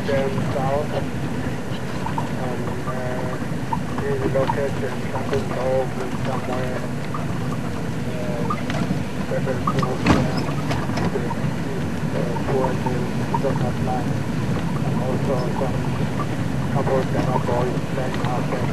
down south, and maybe located something over somewhere better towards the Donut line, and also some couple of demo boys playing out there.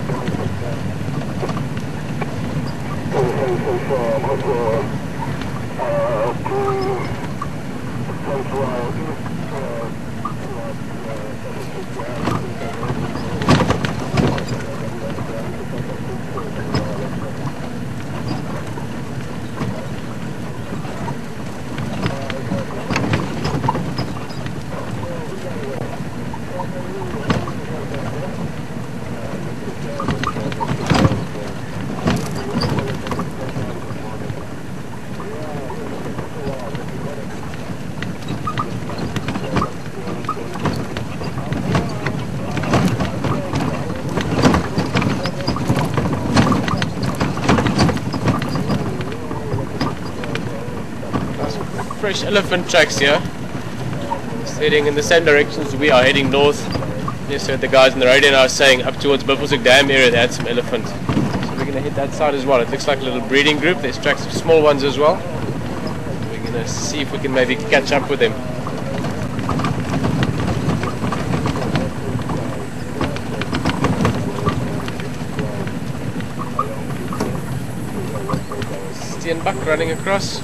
Fresh elephant tracks here. It's heading in the same directions we are heading north. Just heard the guys on the radio now saying up towards Buffelshoek Dam area they had some elephant. So we're going to hit that side as well. It looks like a little breeding group. There's tracks of small ones as well. We're going to see if we can maybe catch up with them. Steenbok running across.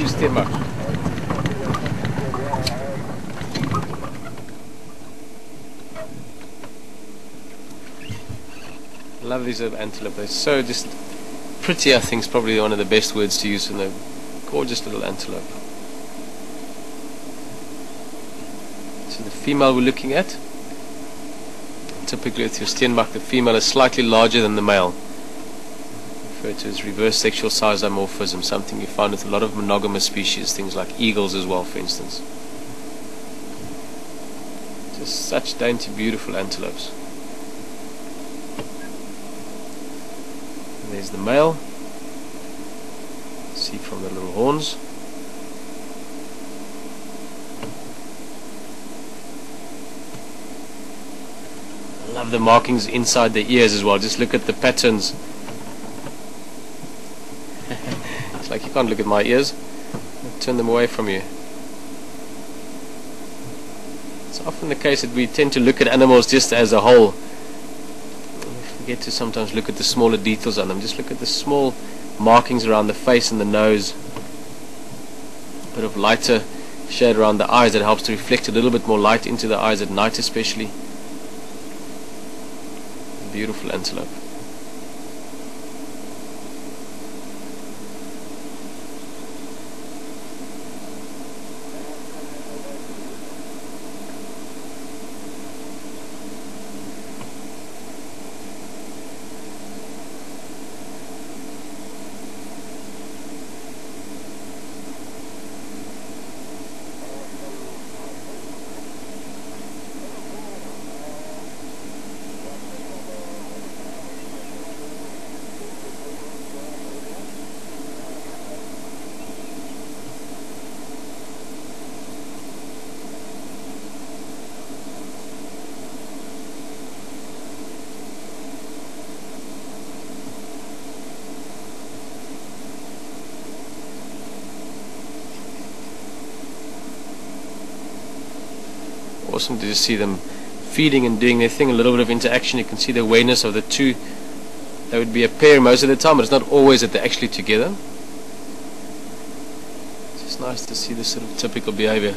Steenbok. Love these little antelope. They're so just pretty. I think is probably one of the best words to use. And they're gorgeous little antelope. So the female we're looking at. Typically with your Steenbok, the female is slightly larger than the male. Referred to as reverse sexual size dimorphism, something you find with a lot of monogamous species, things like eagles as well, for instance. Just such dainty, beautiful antelopes. And there's the male. See from the little horns. I love the markings inside the ears as well. Just look at the patterns. It's like you can't look at my ears. I'll turn them away from you. It's often the case that we tend to look at animals just as a whole. We forget to sometimes look at the smaller details on them. Just look at the small markings around the face and the nose. A bit of lighter shade around the eyes that helps to reflect a little bit more light into the eyes at night especially. Beautiful antelope. Awesome to just see them feeding and doing their thing, a little bit of interaction. You can see the awareness of the two. They would be a pair most of the time, but it's not always that they're actually together. It's just nice to see this sort of typical behavior.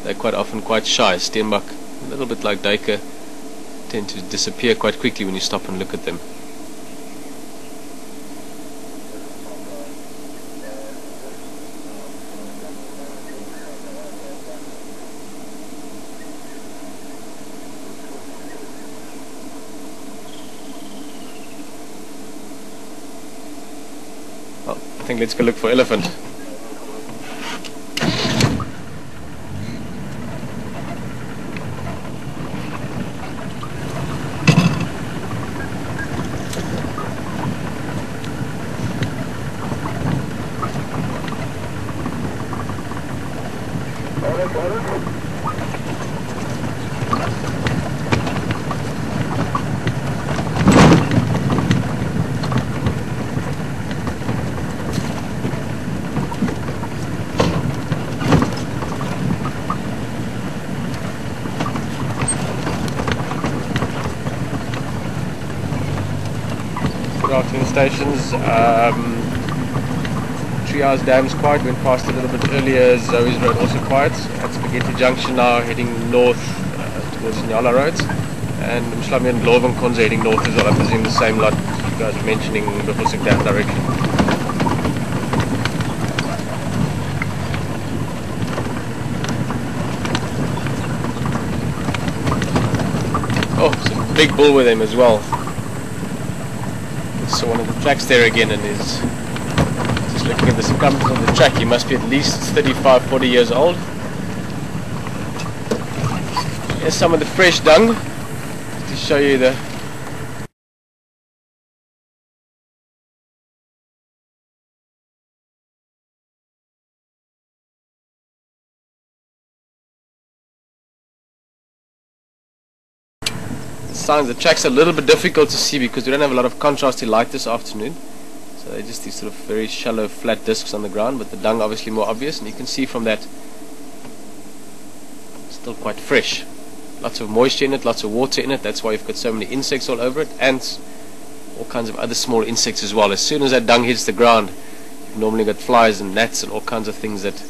They're quite often quite shy. Steenbok, a little bit like duiker, tend to disappear quite quickly when you stop and look at them. Well, I think let's go look for elephant. Grafting stations. Treehouse Dam's quiet, went past a little bit earlier. Zoe's Road also quiet. At Spaghetti Junction now, heading north towards Nyala Road. And Mshlami and Glovenkon's heading north as well. I presume the same lot you guys were mentioning the Buffelsig Dam direction. Oh, some big bull with him as well. So one of the tracks there again, and is just looking at the circumference of the track. He must be at least 35-40 years old. Here's some of the fresh dung to show you the signs. The track's a little bit difficult to see because we don't have a lot of contrasty light this afternoon, so they're just these sort of very shallow flat discs on the ground, but the dung obviously more obvious, and you can see from that it's still quite fresh. Lots of moisture in it, lots of water in it. That's why you've got so many insects all over it, ants, all kinds of other small insects as well. As soon as that dung hits the ground, you've normally got flies and gnats and all kinds of things that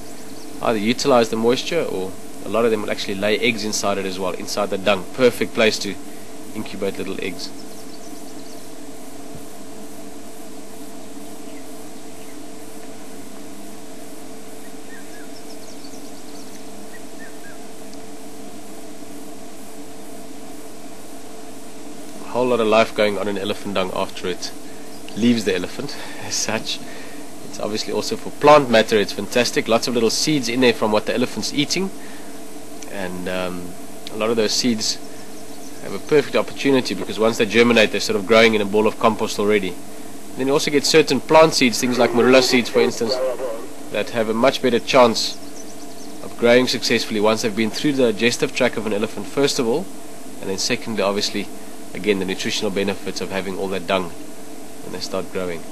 either utilize the moisture, or a lot of them will actually lay eggs inside it as well, inside the dung. Perfect place to incubate little eggs. A whole lot of life going on in elephant dung after it leaves the elephant as such. It's obviously also for plant matter, it's fantastic. Lots of little seeds in there from what the elephant's eating, and a lot of those seeds have a perfect opportunity because once they germinate, they're sort of growing in a ball of compost already. And then you also get certain plant seeds, things like marula seeds for instance, that have a much better chance of growing successfully once they've been through the digestive tract of an elephant first of all, and then secondly obviously again the nutritional benefits of having all that dung when they start growing.